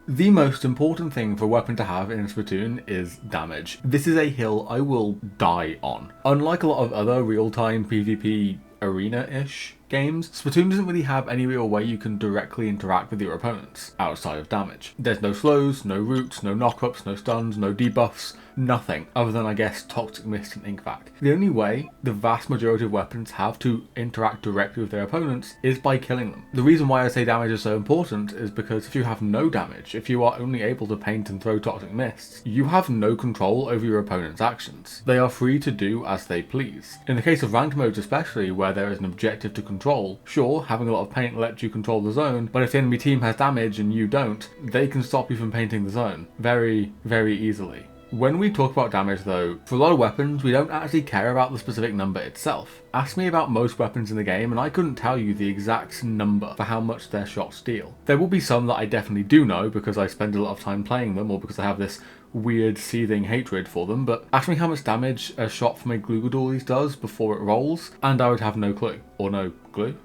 The most important thing for a weapon to have in Splatoon is damage. This is a hill I will die on. Unlike a lot of other real-time PvP arena-ish games, Splatoon doesn't really have any real way you can directly interact with your opponents outside of damage. There's no slows, no roots, no knockups, no stuns, no debuffs, nothing other than, I guess, Toxic Mist and Ink Vac. The only way the vast majority of weapons have to interact directly with their opponents is by killing them. The reason why I say damage is so important is because if you have no damage, if you are only able to paint and throw Toxic Mists, you have no control over your opponent's actions. They are free to do as they please. In the case of ranked modes especially, where there is an objective to control, sure, having a lot of paint lets you control the zone, but if the enemy team has damage and you don't, they can stop you from painting the zone very, very easily. When we talk about damage though, for a lot of weapons we don't actually care about the specific number itself. Ask me about most weapons in the game and I couldn't tell you the exact number for how much their shots deal. There will be some that I definitely do know because I spend a lot of time playing them or because I have this weird seething hatred for them, but ask me how much damage a shot from a Glugadorlies does before it rolls and I would have no clue. Or no glue?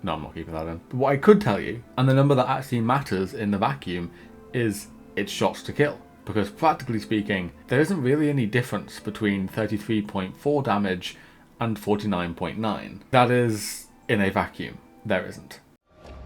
No, I'm not keeping that in. But what I could tell you, and the number that actually matters in the vacuum, is its shots to kill. Because practically speaking, there isn't really any difference between 33.4 damage and 49.9. That is, in a vacuum, there isn't.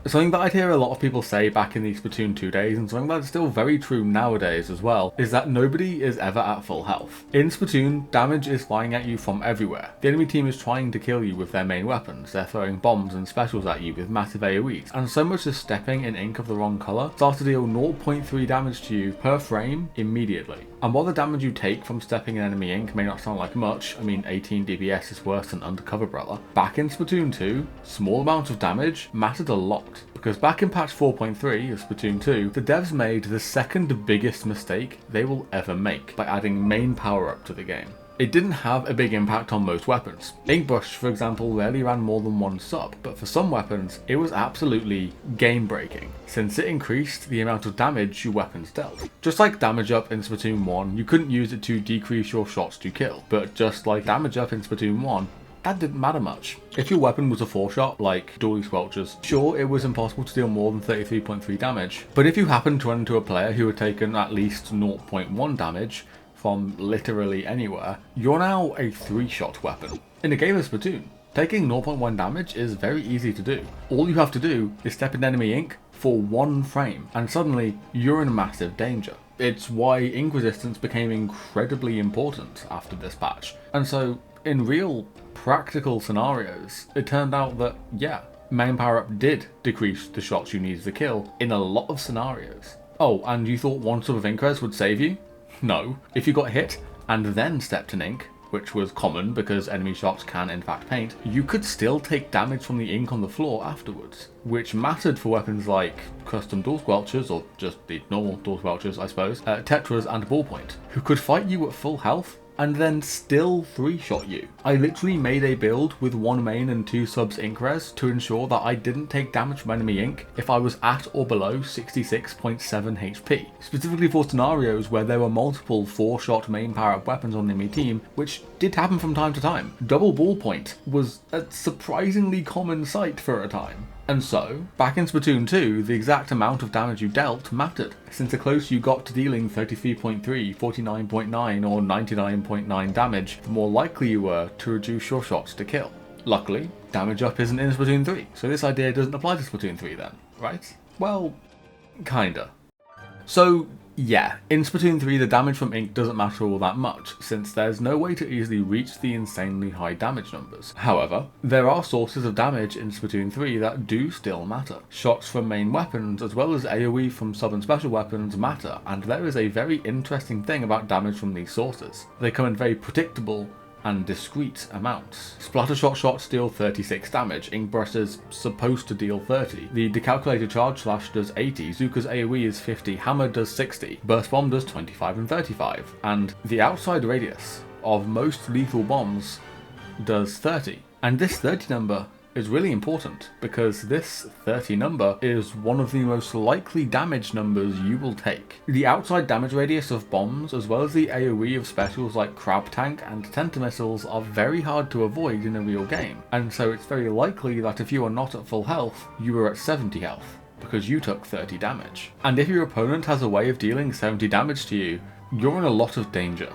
Something that I'd hear a lot of people say back in the Splatoon 2 days, and something that's still very true nowadays as well, is that nobody is ever at full health. In Splatoon, damage is flying at you from everywhere. The enemy team is trying to kill you with their main weapons, they're throwing bombs and specials at you with massive AoEs, and so much as stepping in ink of the wrong colour starts to deal 0.3 damage to you per frame immediately. And while the damage you take from stepping in enemy ink may not sound like much, I mean 18 DPS is worse than Undercover Brella, back in Splatoon 2, small amounts of damage mattered a lot. Because back in patch 4.3 of Splatoon 2, the devs made the second biggest mistake they will ever make by adding main power-up to the game. It didn't have a big impact on most weapons. Inkbrush, for example, rarely ran more than one sub, but for some weapons, it was absolutely game-breaking, since it increased the amount of damage your weapons dealt. Just like damage up in Splatoon 1, you couldn't use it to decrease your shots to kill, but just like damage up in Splatoon 1, that didn't matter much. If your weapon was a 4-shot, like Dory Squelchers, sure, it was impossible to deal more than 33.3 damage, but if you happened to run into a player who had taken at least 0.1 damage from literally anywhere, you're now a 3-shot weapon. In a game of Splatoon, taking 0.1 damage is very easy to do. All you have to do is step in enemy ink for 1 frame, and suddenly you're in massive danger. It's why ink resistance became incredibly important after this patch. And so, in real practical scenarios, it turned out that, yeah, main power-up did decrease the shots you needed to kill in a lot of scenarios. Oh, and you thought one sub of ink res would save you? No. If you got hit and then stepped in ink, which was common because enemy shots can in fact paint, you could still take damage from the ink on the floor afterwards, which mattered for weapons like custom door squelchers, or just the normal door squelchers I suppose, tetras and ballpoint, who could fight you at full health and then still 3-shot you. I literally made a build with 1 main and 2 subs ink res to ensure that I didn't take damage from enemy ink if I was at or below 66.7 HP. Specifically for scenarios where there were multiple 4-shot main power-up weapons on the enemy team, which did happen from time to time. Double ballpoint was a surprisingly common sight for a time. And so, back in Splatoon 2, the exact amount of damage you dealt mattered, since the closer you got to dealing 33.3, 49.9 or 99.9 damage, the more likely you were to reduce your shots to kill. Luckily, damage up isn't in Splatoon 3, so this idea doesn't apply to Splatoon 3 then, right? Well, kinda. So, yeah, in Splatoon 3 the damage from ink doesn't matter all that much, since there's no way to easily reach the insanely high damage numbers. However, there are sources of damage in Splatoon 3 that do still matter. Shots from main weapons, as well as AoE from sub and special weapons matter, and there is a very interesting thing about damage from these sources. They come in very predictable and discrete amounts. Splattershot shots deal 36 damage, Inkbrush is supposed to deal 30, the decalculated charge slash does 80, Zuka's AoE is 50, Hammer does 60, Burst Bomb does 25 and 35, and the outside radius of most lethal bombs does 30. And this 30 number is really important, because this 30 number is one of the most likely damage numbers you will take. The outside damage radius of bombs, as well as the AoE of specials like Crab Tank and Tenta Missiles, are very hard to avoid in a real game, and so it's very likely that if you are not at full health, you are at 70 health. because you took 30 damage. And if your opponent has a way of dealing 70 damage to you, you're in a lot of danger.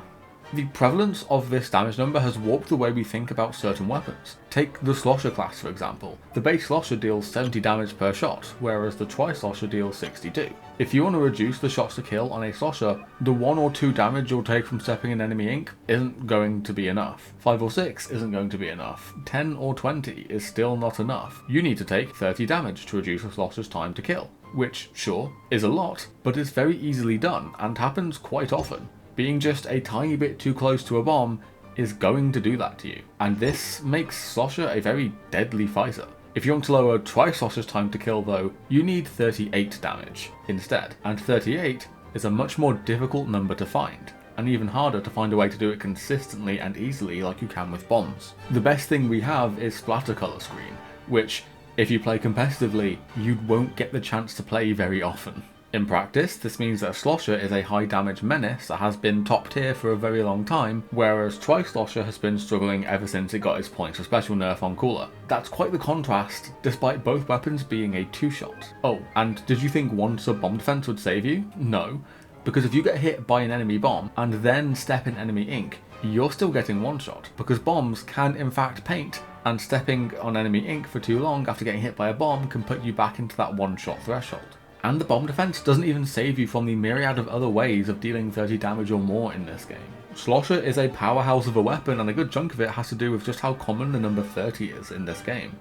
The prevalence of this damage number has warped the way we think about certain weapons. Take the Slosher class for example. The base Slosher deals 70 damage per shot, whereas the Tri-Slosher deals 62. If you want to reduce the shots to kill on a Slosher, the 1 or 2 damage you'll take from stepping in enemy ink isn't going to be enough. 5 or 6 isn't going to be enough. 10 or 20 is still not enough. You need to take 30 damage to reduce a Slosher's time to kill, which, sure, is a lot, but is very easily done and happens quite often. Being just a tiny bit too close to a bomb is going to do that to you, and this makes Slosher a very deadly fighter. If you want to lower Tri-Slosher's time to kill though, you need 38 damage instead, and 38 is a much more difficult number to find, and even harder to find a way to do it consistently and easily like you can with bombs. The best thing we have is Splatter Color Screen, which, if you play competitively, you won't get the chance to play very often. In practice, this means that Slosher is a high damage menace that has been top tier for a very long time, whereas Tri-Slosher has been struggling ever since it got its points of special nerf on Cooler. That's quite the contrast, despite both weapons being a 2-shot. Oh, and did you think one sub-bomb defense would save you? No, because if you get hit by an enemy bomb and then step in enemy ink, you're still getting 1-shot, because bombs can in fact paint, and stepping on enemy ink for too long after getting hit by a bomb can put you back into that 1-shot threshold. And the bomb defense doesn't even save you from the myriad of other ways of dealing 30 damage or more in this game. Slosher is a powerhouse of a weapon, and a good chunk of it has to do with just how common the number 30 is in this game.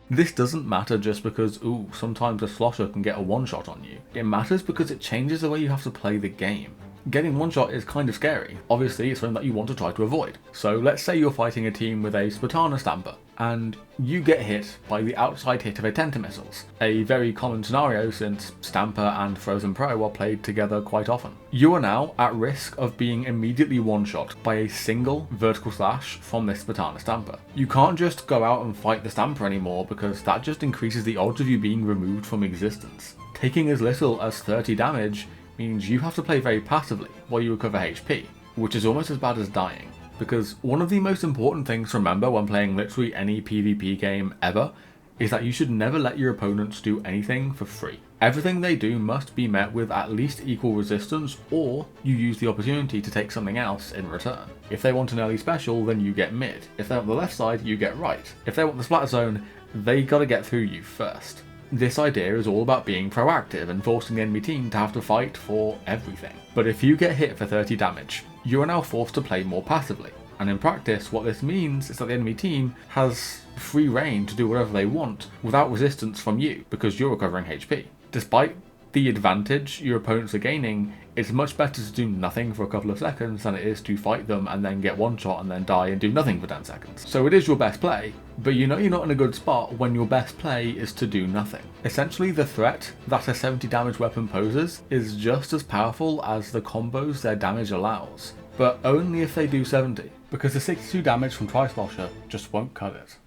This doesn't matter just because, sometimes a Slosher can get a 1-shot on you. It matters because it changes the way you have to play the game. Getting 1-shot is kind of scary. Obviously, it's something that you want to try to avoid. So let's say you're fighting a team with a Splatoon Stamper, and you get hit by the outside hit of a Tentamissiles, a very common scenario since Stamper and Frozen Pro are played together quite often. You are now at risk of being immediately 1-shot by a single vertical slash from this Splatoon Stamper. You can't just go out and fight the Stamper anymore because that just increases the odds of you being removed from existence. Taking as little as 30 damage means you have to play very passively while you recover HP, which is almost as bad as dying. Because one of the most important things to remember when playing literally any PvP game ever is that you should never let your opponents do anything for free. Everything they do must be met with at least equal resistance, or you use the opportunity to take something else in return. If they want an early special, then you get mid. If they want the left side, you get right. If they want the splat zone, they gotta get through you first. This idea is all about being proactive and forcing the enemy team to have to fight for everything. But if you get hit for 30 damage, you are now forced to play more passively. And in practice, what this means is that the enemy team has free reign to do whatever they want without resistance from you, because you're recovering HP. Despite the advantage your opponents are gaining, it's much better to do nothing for a couple of seconds than it is to fight them and then get 1-shot and then die and do nothing for 10 seconds. So it is your best play, but you know you're not in a good spot when your best play is to do nothing. Essentially, the threat that a 70 damage weapon poses is just as powerful as the combos their damage allows, but only if they do 70, because the 62 damage from Tri-Slosher just won't cut it.